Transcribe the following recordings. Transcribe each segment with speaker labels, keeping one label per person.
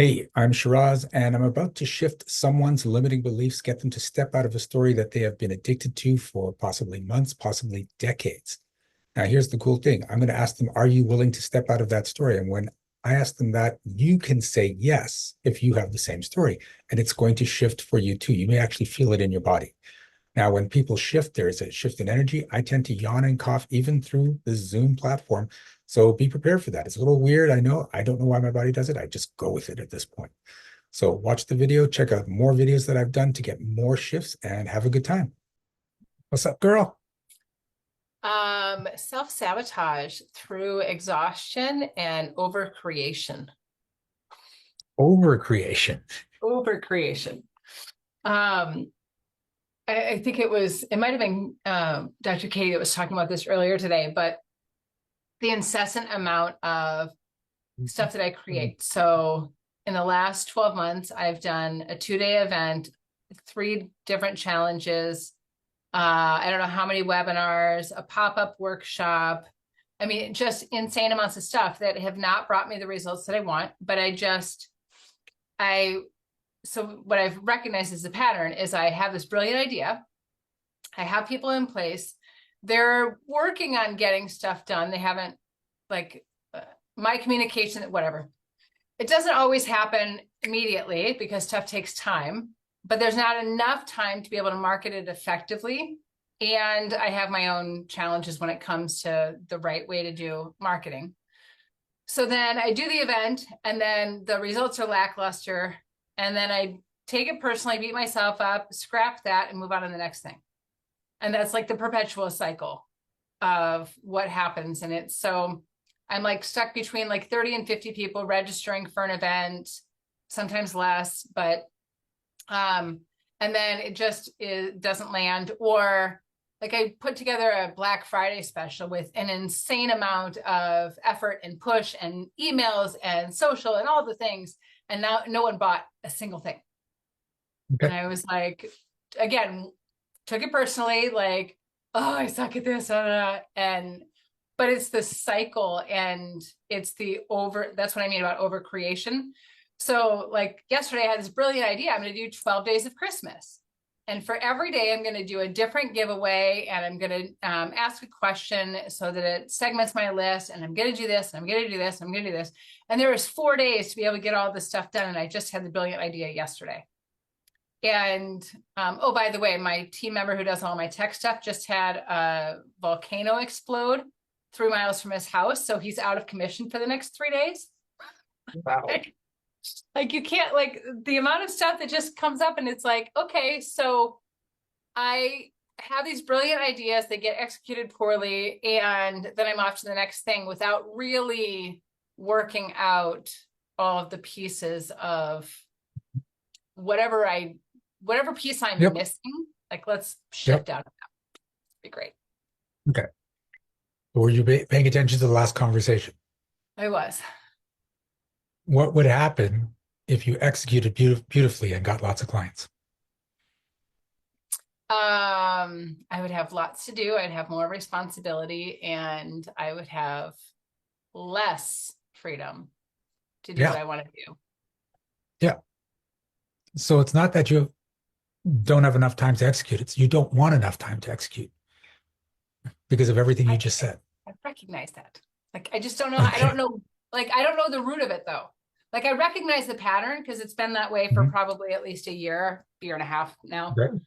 Speaker 1: Hey, I'm Shiraz, and I'm about to shift someone's limiting beliefs, get them to step out of a story that they have been addicted to for possibly months, possibly decades. Now, here's the cool thing. I'm going to ask them, are you willing to step out of that story? And when I ask them that, you can say yes if you have the same story, and it's going to shift for you too. You may actually feel it in your body. Now, when people shift, there is a shift in energy. I tend to yawn and cough even through the Zoom platform. So be prepared for that. It's a little weird. I know. I don't know why my body does it. I just go with it at this point. So watch the video, check out more videos that I've done to get more shifts and have a good time. What's up, girl?
Speaker 2: Self-sabotage through exhaustion and overcreation.
Speaker 1: Overcreation.
Speaker 2: Overcreation. Um, I think it might have been Dr. Katie that was talking about this earlier today, but the incessant amount of stuff that I create. So in the last 12 months, I've done a 2-day event, 3 different challenges, I don't know how many webinars, a pop-up workshop. I mean, just insane amounts of stuff that have not brought me the results that I want, but so what I've recognized as a pattern is I have this brilliant idea. I have people in place. They're working on getting stuff done. They haven't like my communication, whatever. It doesn't always happen immediately because stuff takes time, but there's not enough time to be able to market it effectively. And I have my own challenges when it comes to the right way to do marketing. So then I do the event and then the results are lackluster. And then I take it personally, beat myself up, scrap that and move on to the next thing. And that's like the perpetual cycle of what happens. And it's so I'm like stuck between like 30 and 50 people registering for an event, sometimes less, but and then it doesn't land. Or like I put together a Black Friday special with an insane amount of effort and push and emails and social and all the things. And now no one bought a single thing.
Speaker 1: Okay.
Speaker 2: And I was like, again, took it personally, like, oh, I suck at this. And but it's the cycle and it's that's what I mean about over creation. So like yesterday I had this brilliant idea. I'm going to do 12 days of Christmas. And for every day, I'm going to do a different giveaway and I'm going to ask a question so that it segments my list. And I'm going to do this, and I'm going to do this, and I'm going to do this. And there was 4 days to be able to get all this stuff done. And I just had the brilliant idea yesterday. And oh, by the way, my team member who does all my tech stuff just had a volcano explode 3 miles from his house. So he's out of commission for the next 3 days.
Speaker 1: Wow.
Speaker 2: Like you can't, like the amount of stuff that just comes up and it's like, okay, so I have these brilliant ideas, they get executed poorly, and then I'm off to the next thing without really working out all of the pieces of whatever piece I'm
Speaker 1: Yep.
Speaker 2: missing. Like let's
Speaker 1: Yep.
Speaker 2: shift out of that. Be great.
Speaker 1: Okay. Were you paying attention to the last conversation?
Speaker 2: I was.
Speaker 1: What would happen if you executed beautifully and got lots of clients?
Speaker 2: I would have lots to do. I'd have more responsibility and I would have less freedom to do what
Speaker 1: Yeah.
Speaker 2: I want to do.
Speaker 1: Yeah. So it's not that you don't have enough time to execute. It's you don't want enough time to execute because of everything you
Speaker 2: I,
Speaker 1: just said.
Speaker 2: I recognize that. Like, I just don't know. I don't
Speaker 1: Okay.
Speaker 2: know. Like, I don't know the root of it though. Like, I recognize the pattern because it's been that way for
Speaker 1: Mhm.
Speaker 2: probably at least a year and a half now.
Speaker 1: Okay.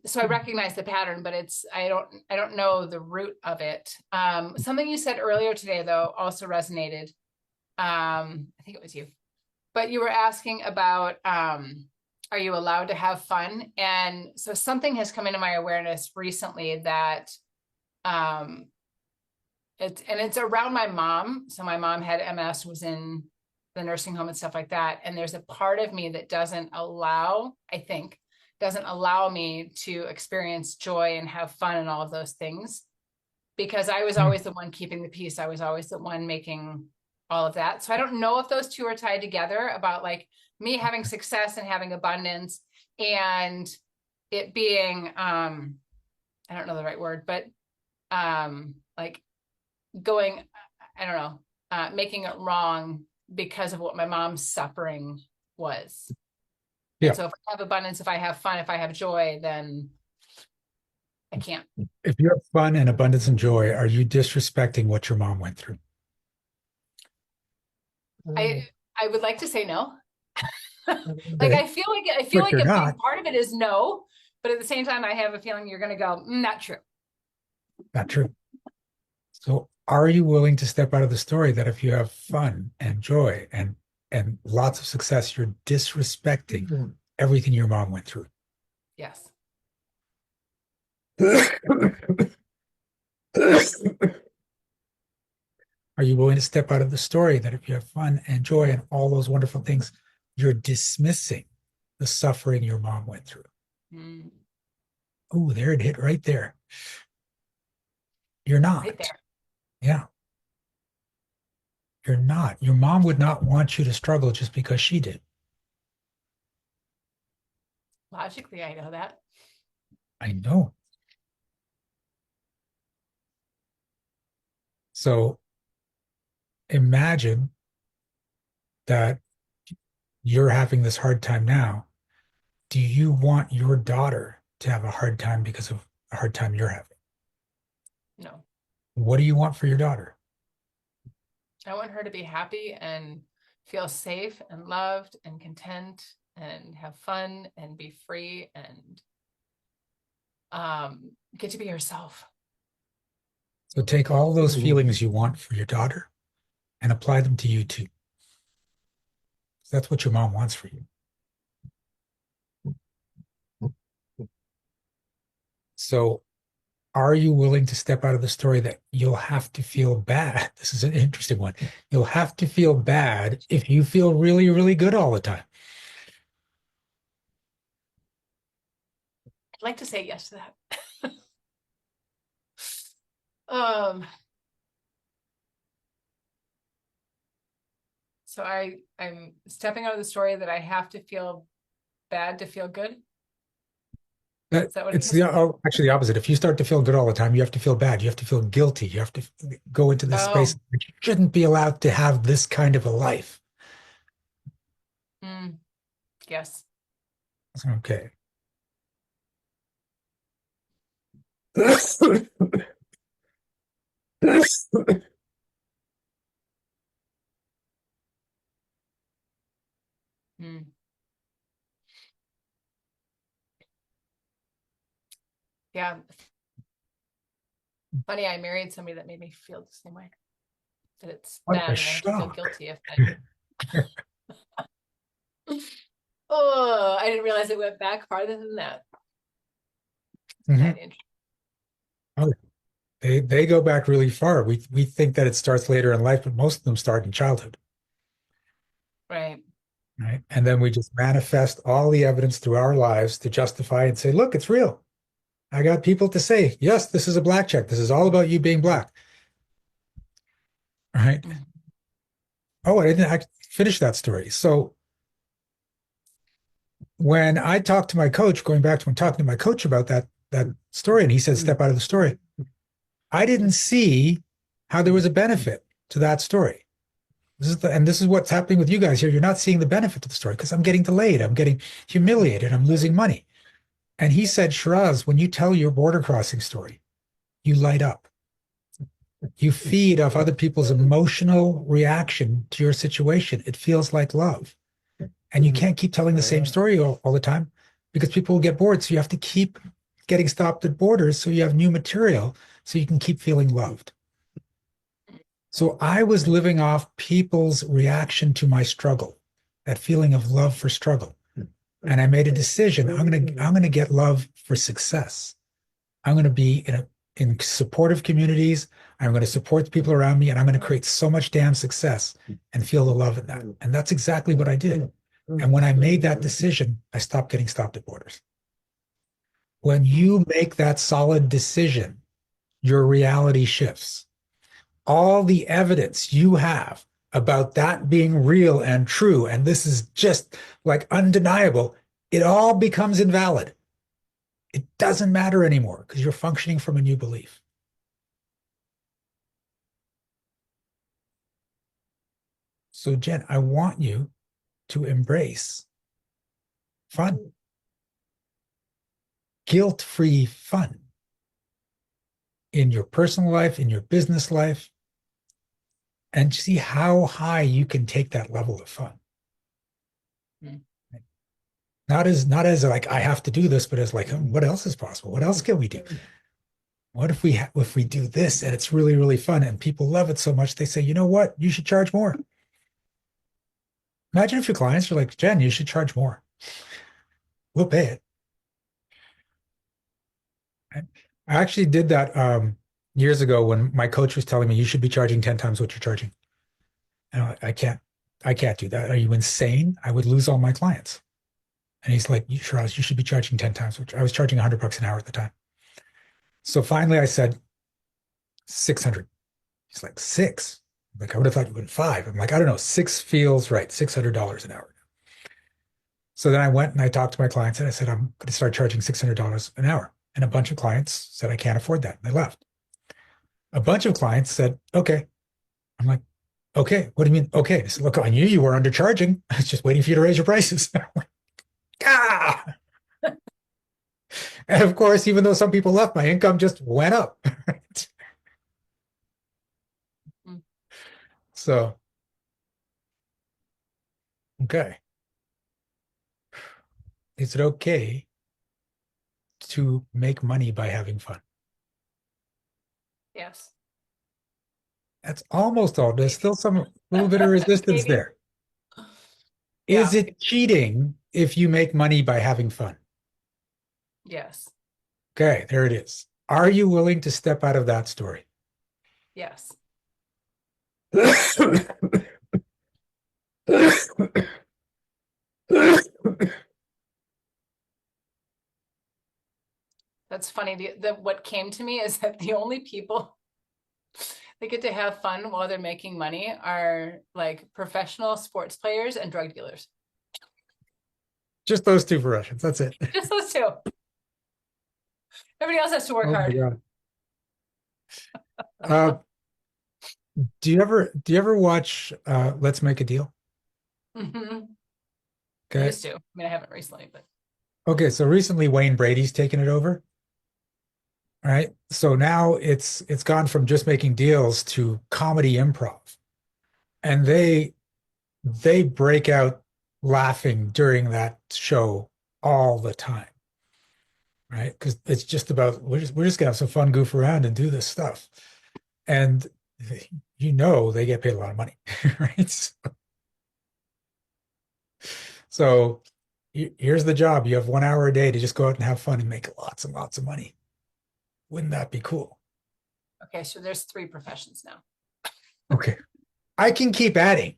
Speaker 2: So I recognize the pattern, but I don't know the root of it. Something you said earlier today though also resonated. I think it was you, but you were asking about, are you allowed to have fun? And so something has come into my awareness recently that, um, it's around my mom. So my mom had MS, was in the nursing home and stuff like that. And there's a part of me that doesn't allow me to experience joy and have fun and all of those things because I was
Speaker 1: Hmm.
Speaker 2: always the one keeping the peace. I was always the one making all of that. So I don't know if those two are tied together about like me having success and having abundance and it being, I don't know the right word, but like going, I don't know, making it wrong because of what my mom's suffering was.
Speaker 1: Yeah.
Speaker 2: And so if I have abundance, if I have fun, if I have joy, then I can't.
Speaker 1: If you have fun and abundance and joy, are you disrespecting what your mom went through?
Speaker 2: I would like to say no. Like
Speaker 1: Okay.
Speaker 2: I feel
Speaker 1: But
Speaker 2: like
Speaker 1: you're
Speaker 2: a
Speaker 1: not.
Speaker 2: big part of it is no, but at the same time, I have a feeling you're going to go, not true.
Speaker 1: Not true. So are you willing to step out of the story that if you have fun and joy and lots of success, you're disrespecting everything your mom went through?
Speaker 2: Yes.
Speaker 1: Are you willing to step out of the story that if you have fun and joy and all those wonderful things, you're dismissing the suffering your mom went through?
Speaker 2: Mm,
Speaker 1: Oh, there it hit right there. You're not.
Speaker 2: right there.
Speaker 1: Yeah. You're not. Your mom would not want you to struggle just because she did.
Speaker 2: Logically, I know that.
Speaker 1: I know. So imagine that you're having this hard time now. Do you want your daughter to have a hard time because of a hard time you're having?
Speaker 2: No,
Speaker 1: What do you want for your daughter?
Speaker 2: I want her to be happy and feel safe and loved and content and have fun and be free and get to be herself.
Speaker 1: So take all those feelings you want for your daughter and apply them to you too. That's what your mom wants for you. So are you willing to step out of the story that you'll have to feel bad? This is an interesting one. You'll have to feel bad if you feel really, really good all the time.
Speaker 2: I'd like to say yes to that. um, so I'm stepping out of the story that I have to feel bad to feel good. Is that what it
Speaker 1: It's the
Speaker 2: is?
Speaker 1: actually the opposite. If you start to feel good all the time, you have to feel bad. You have to feel guilty. You have to go into this space.
Speaker 2: Oh,
Speaker 1: You shouldn't be allowed to have this kind of a life.
Speaker 2: yes.
Speaker 1: Okay.
Speaker 2: Mm. Yeah. Funny, I married somebody that made me feel the same way. That it's
Speaker 1: What
Speaker 2: bad
Speaker 1: a
Speaker 2: and I have to feel
Speaker 1: shock.
Speaker 2: guilty if I oh, I didn't realize it went back farther than that.
Speaker 1: Mhm. Oh, they go back really far. We think that it starts later in life, but most of them start in childhood,
Speaker 2: Right.
Speaker 1: right? And then we just manifest all the evidence through our lives to justify and say, look, it's real. I got people to say, yes, this is a black check. This is all about you being black. Right?
Speaker 2: Mm.
Speaker 1: Oh, I didn't finish that story. So when I talked to my coach, going back to when talking to my coach about that story, and he said, step out of the story, I didn't see how there was a benefit to that story. This is what's happening with you guys here. You're not seeing the benefit to the story because I'm getting delayed. I'm getting humiliated. I'm losing money. And he said, Shiraz, when you tell your border crossing story, you light up. You feed off other people's emotional reaction to your situation. It feels like love. And you can't keep telling the same story all the time because people will get bored. So you have to keep getting stopped at borders so you have new material so you can keep feeling loved. So I was living off people's reaction to my struggle, that feeling of love for struggle. And I made a decision. I'm gonna get love for success. I'm going to be in supportive communities. I'm going to support the people around me, and I'm going to create so much damn success and feel the love in that. And that's exactly what I did. And when I made that decision, I stopped getting stopped at borders. When you make that solid decision, your reality shifts. All the evidence you have about that being real and true, and this is just like undeniable, it all becomes invalid. It doesn't matter anymore because you're functioning from a new belief. So Jen, I want you to embrace fun, guilt-free fun in your personal life, in your business life, and see how high you can take that level of fun.
Speaker 2: Mm.
Speaker 1: Not as like I have to do this, but as like what else is possible? What else can we do? What if we do this and it's really, really fun and people love it so much they say, you know what, you should charge more. Imagine if your clients are like, Jen, you should charge more. We'll pay it. I actually did that years ago when my coach was telling me you should be charging 10 times what you're charging. And I can't do that. Are you insane? I would lose all my clients. And he's like, Shiraz, you should be charging 10 times, which I was charging $100 an hour at the time. So finally I said 600. He's like, six? I'm like, I would have thought you went five. I'm like, I don't know. Six feels right. $600 an hour. So then I went and I talked to my clients and I said, I'm going to start charging $600 an hour. And a bunch of clients said, I can't afford that. And they left. A bunch of clients said, okay. I'm like, okay, what do you mean? Okay. They said, look, I knew you were undercharging. I was just waiting for you to raise your prices. I'm like, ah. And of course, even though some people left, my income just went up.
Speaker 2: Mm.
Speaker 1: So, okay. Is it okay to make money by having fun?
Speaker 2: Yes.
Speaker 1: That's almost all. There's still some little bit of resistance
Speaker 2: Maybe.
Speaker 1: there. Is
Speaker 2: Yeah.
Speaker 1: it cheating if you make money by having fun?
Speaker 2: Yes.
Speaker 1: Okay, there it is. Are you willing to step out of that story?
Speaker 2: Yes. That's funny. What came to me is that the only people that get to have fun while they're making money are like professional sports players and drug dealers.
Speaker 1: Just those two professions. That's it.
Speaker 2: Just those two. Everybody else has to work
Speaker 1: Oh my
Speaker 2: hard.
Speaker 1: God. Do you ever watch Let's Make a Deal?
Speaker 2: Mhm.
Speaker 1: Okay.
Speaker 2: Used to. I mean, I haven't recently, but
Speaker 1: Okay, so recently Wayne Brady's taken it over. All right. So now it's gone from just making deals to comedy improv. And they break out laughing during that show all the time. Right? Because it's just about we're just gonna have some fun, goof around and do this stuff. And you know they get paid a lot of money, right? So here's the job. You have 1 hour a day to just go out and have fun and make lots and lots of money. Wouldn't that be cool?
Speaker 2: okay, so there's 3 professions now.
Speaker 1: Okay. I can keep adding.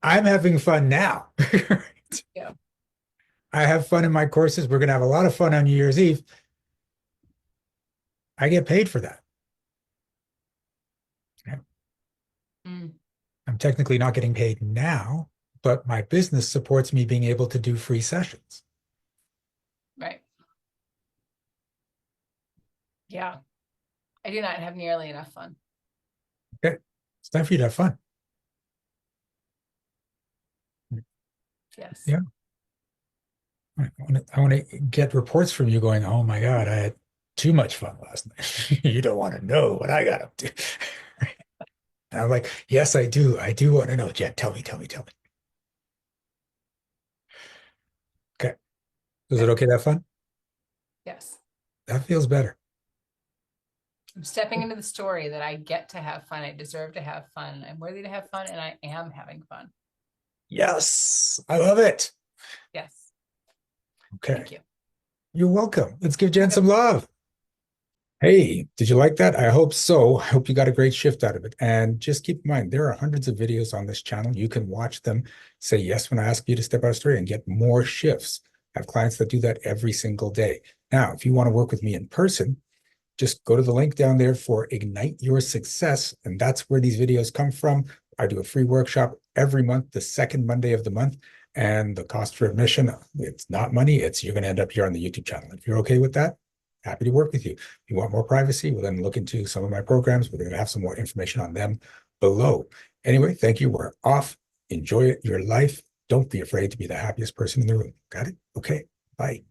Speaker 1: I'm having fun now.
Speaker 2: Yeah.
Speaker 1: I have fun in my courses. We're going to have a lot of fun on New Year's Eve. I get paid for that.
Speaker 2: Mm.
Speaker 1: I'm technically not getting paid now, but my business supports me being able to do free sessions.
Speaker 2: Right. Yeah. I do not have nearly enough fun.
Speaker 1: Okay. It's time for you to have fun.
Speaker 2: Yes.
Speaker 1: Yeah. I want to get reports from you going, oh my God, I had too much fun last night. You don't want to know what I got up to. And I'm like, yes, I do. I do want to know, Jen. Tell me. Okay. Is it okay to have fun?
Speaker 2: Yes.
Speaker 1: That feels better.
Speaker 2: I'm stepping into the story that I get to have fun. I deserve to have fun. I'm worthy to have fun, and I am having fun.
Speaker 1: Yes. I love it.
Speaker 2: Yes.
Speaker 1: Okay.
Speaker 2: Thank you.
Speaker 1: You're welcome. Let's give Jen some love. Hey, did you like that? I hope so. I hope you got a great shift out of it. And just keep in mind, there are hundreds of videos on this channel. You can watch them, say yes when I ask you to step out of story and get more shifts. I have clients that do that every single day. Now, if you want to work with me in person, just go to the link down there for Ignite Your Success. And that's where these videos come from. I do a free workshop every month, the second Monday of the month. And the cost for admission, it's not money. It's you're going to end up here on the YouTube channel. If you're okay with that, happy to work with you. If you want more privacy, we'll then look into some of my programs. We're going to have some more information on them below. Anyway, thank you. We're off. Enjoy your life. Don't be afraid to be the happiest person in the room. Got it? Okay. Bye.